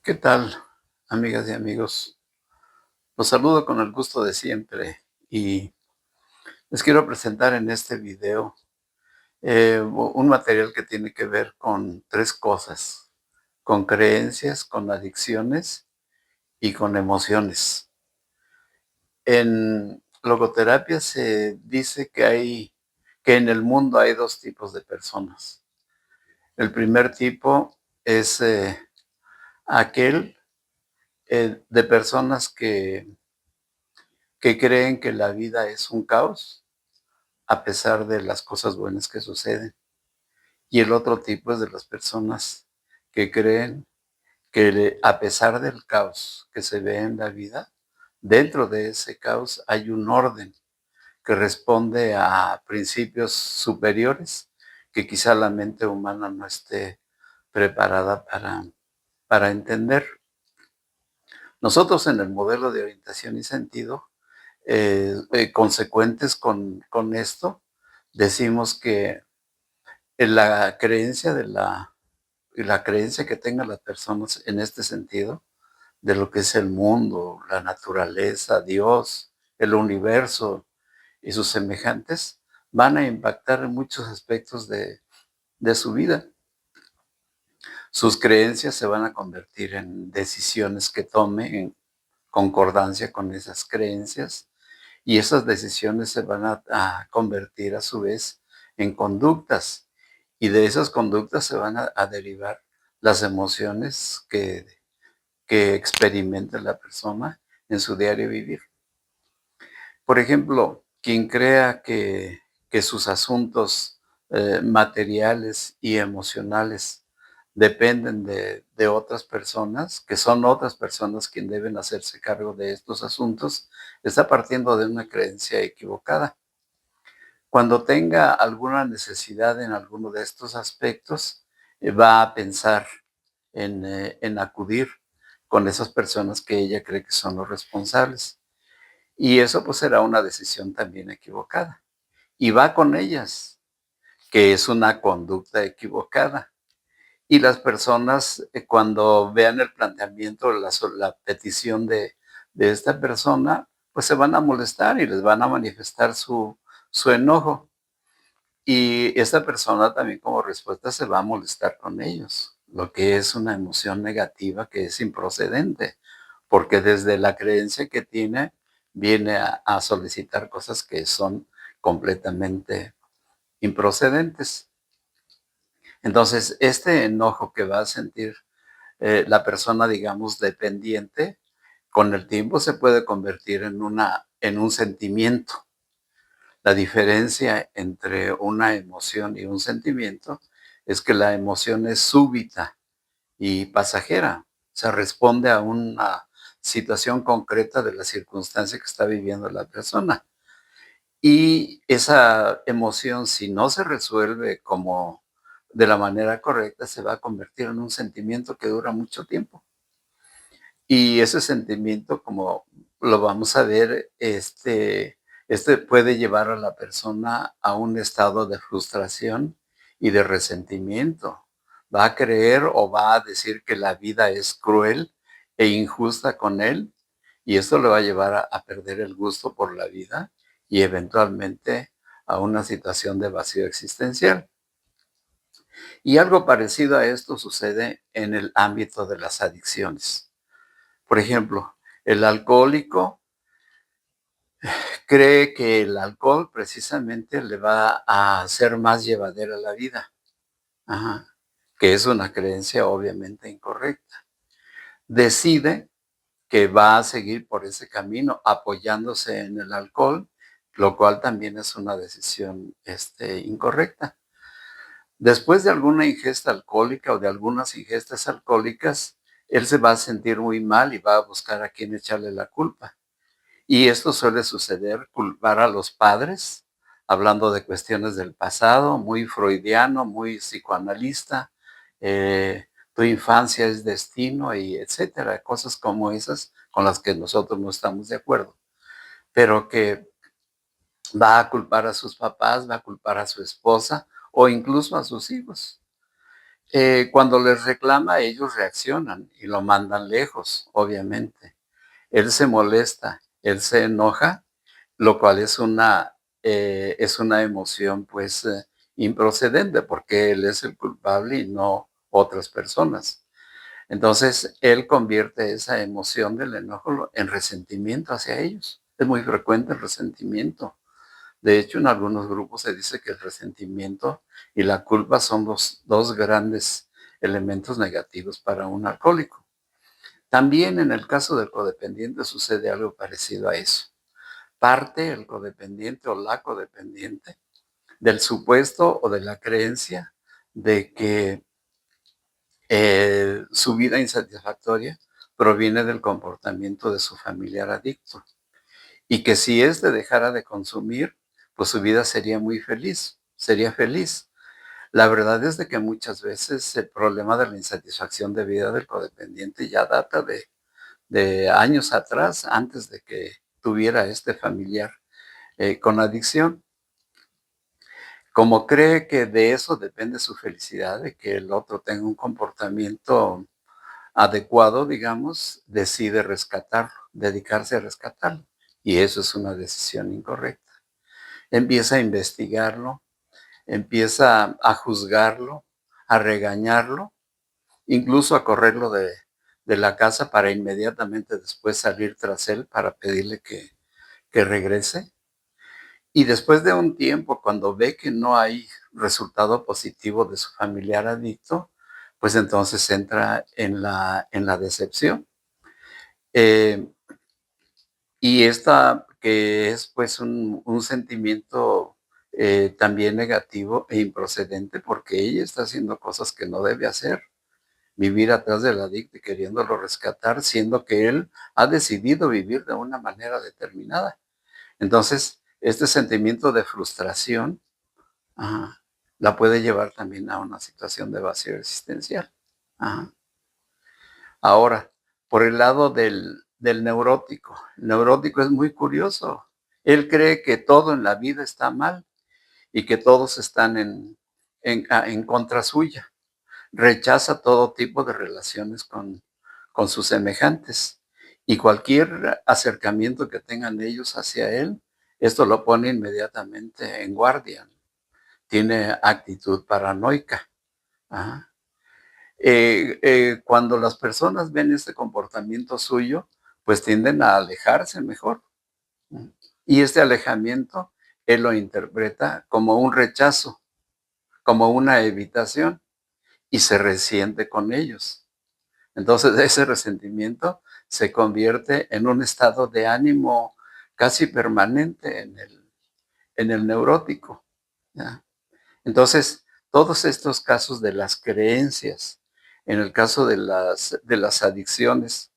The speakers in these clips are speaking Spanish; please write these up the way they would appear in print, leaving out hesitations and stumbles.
¿Qué tal, amigas y amigos? Los saludo con el gusto de siempre y les quiero presentar en este video un material que tiene que ver con tres cosas: con creencias, con adicciones y con emociones. En logoterapia se dice que en el mundo hay dos tipos de personas. El primer tipo es aquel de personas que creen que la vida es un caos a pesar de las cosas buenas que suceden. Y el otro tipo es de las personas que creen que a pesar del caos que se ve en la vida, dentro de ese caos hay un orden que responde a principios superiores que quizá la mente humana no esté preparada para entender. Nosotros en el modelo de orientación y sentido, consecuentes con esto, decimos que la creencia la creencia que tengan las personas en este sentido, de lo que es el mundo, la naturaleza, Dios, el universo y sus semejantes, van a impactar en muchos aspectos de su vida. Sus creencias se van a convertir en decisiones que tome en concordancia con esas creencias, y esas decisiones se van a convertir a su vez en conductas, y de esas conductas se van a derivar las emociones que experimenta la persona en su diario vivir. Por ejemplo, quien crea que sus asuntos materiales y emocionales dependen de otras personas, que son otras personas quien deben hacerse cargo de estos asuntos, está partiendo de una creencia equivocada. Cuando tenga alguna necesidad en alguno de estos aspectos, va a pensar en acudir con esas personas que ella cree que son los responsables. Y eso pues será una decisión también equivocada. Y va con ellas, que es una conducta equivocada. Y las personas, cuando vean el planteamiento, la petición de esta persona, pues se van a molestar y les van a manifestar su enojo. Y esta persona también, como respuesta, se va a molestar con ellos, lo que es una emoción negativa que es improcedente, porque desde la creencia que tiene, viene a solicitar cosas que son completamente improcedentes. Entonces, este enojo que va a sentir la persona, digamos, dependiente, con el tiempo se puede convertir en un sentimiento. La diferencia entre una emoción y un sentimiento es que la emoción es súbita y pasajera, se responde a una situación concreta de la circunstancia que está viviendo la persona. Y esa emoción, si no se resuelve como de la manera correcta, se va a convertir en un sentimiento que dura mucho tiempo. Y ese sentimiento, como lo vamos a ver, este puede llevar a la persona a un estado de frustración y de resentimiento. Va a creer o va a decir que la vida es cruel e injusta con él, y esto le va a llevar a perder el gusto por la vida y eventualmente a una situación de vacío existencial. Y algo parecido a esto sucede en el ámbito de las adicciones. Por ejemplo, el alcohólico cree que el alcohol precisamente le va a hacer más llevadera la vida. Ajá, que es una creencia obviamente incorrecta. Decide que va a seguir por ese camino apoyándose en el alcohol, lo cual también es una decisión incorrecta. Después de alguna ingesta alcohólica o de algunas ingestas alcohólicas, él se va a sentir muy mal y va a buscar a quien echarle la culpa. Y esto suele suceder, culpar a los padres, hablando de cuestiones del pasado, muy freudiano, muy psicoanalista, tu infancia es destino y etcétera, cosas como esas con las que nosotros no estamos de acuerdo, pero que va a culpar a sus papás, va a culpar a su esposa o incluso a sus hijos. Cuando les reclama, ellos reaccionan y lo mandan lejos, obviamente. Él se molesta, él se enoja, lo cual es una emoción, pues, improcedente, porque él es el culpable y no otras personas. Entonces, él convierte esa emoción del enojo en resentimiento hacia ellos. Es muy frecuente el resentimiento. De hecho, en algunos grupos se dice que el resentimiento y la culpa son los dos grandes elementos negativos para un alcohólico. También en el caso del codependiente sucede algo parecido a eso. Parte el codependiente o la codependiente del supuesto o de la creencia de que su vida insatisfactoria proviene del comportamiento de su familiar adicto y que si éste dejara de consumir, pues su vida sería muy feliz, sería feliz. La verdad es de que muchas veces el problema de la insatisfacción de vida del codependiente ya data de años atrás, antes de que tuviera este familiar con adicción. Como cree que de eso depende su felicidad, de que el otro tenga un comportamiento adecuado, digamos, decide rescatarlo, dedicarse a rescatarlo. Y eso es una decisión incorrecta. Empieza a investigarlo, empieza a juzgarlo, a regañarlo, incluso a correrlo de la casa para inmediatamente después salir tras él para pedirle que regrese. Y después de un tiempo, cuando ve que no hay resultado positivo de su familiar adicto, pues entonces entra en la decepción. Eh, y esta que es pues un sentimiento también negativo e improcedente porque ella está haciendo cosas que no debe hacer, vivir atrás del adicto y queriéndolo rescatar, siendo que él ha decidido vivir de una manera determinada. Entonces, este sentimiento de frustración ajá, la puede llevar también a una situación de vacío existencial. Ajá. Ahora, por el lado del neurótico. El neurótico es muy curioso. Él cree que todo en la vida está mal y que todos están en contra suya. Rechaza todo tipo de relaciones con sus semejantes y cualquier acercamiento que tengan ellos hacia él, esto lo pone inmediatamente en guardia. Tiene actitud paranoica. Ajá. Cuando las personas ven este comportamiento suyo, pues tienden a alejarse mejor. Y este alejamiento, él lo interpreta como un rechazo, como una evitación, y se resiente con ellos. Entonces, ese resentimiento se convierte en un estado de ánimo casi permanente en el neurótico. ¿Ya? Entonces, todos estos casos de las creencias, en el caso de las adicciones,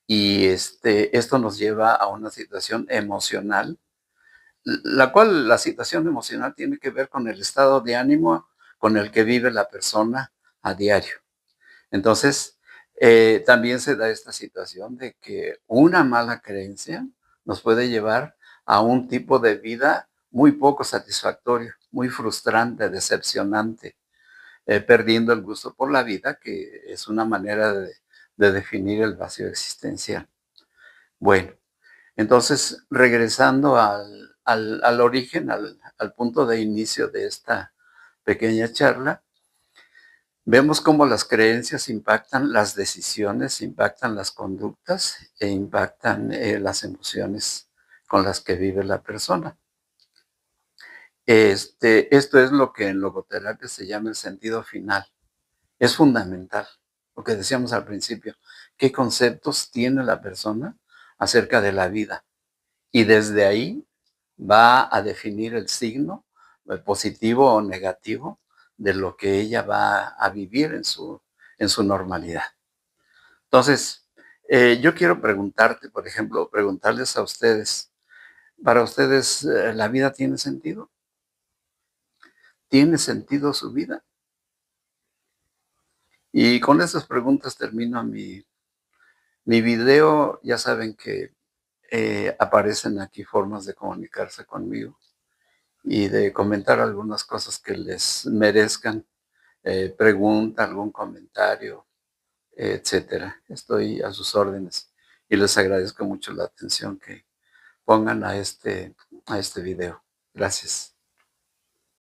y esto nos lleva a una situación emocional, la cual la situación emocional tiene que ver con el estado de ánimo con el que vive la persona a diario. Entonces, también se da esta situación de que una mala creencia nos puede llevar a un tipo de vida muy poco satisfactorio, muy frustrante, decepcionante, perdiendo el gusto por la vida, que es una manera de definir el vacío existencial. Bueno, entonces, regresando al origen, al punto de inicio de esta pequeña charla, vemos cómo las creencias impactan las decisiones, impactan las conductas e impactan las emociones con las que vive la persona. Esto es lo que en logoterapia se llama el sentido final. Es fundamental, lo que decíamos al principio, qué conceptos tiene la persona acerca de la vida. Y desde ahí va a definir el signo positivo o negativo de lo que ella va a vivir en su normalidad. Entonces, yo quiero preguntarte, por ejemplo, preguntarles a ustedes, ¿para ustedes la vida tiene sentido? ¿Tiene sentido su vida? Y con esas preguntas termino mi video. Ya saben que aparecen aquí formas de comunicarse conmigo y de comentar algunas cosas que les merezcan pregunta, algún comentario, etcétera. Estoy a sus órdenes y les agradezco mucho la atención que pongan a este video. Gracias.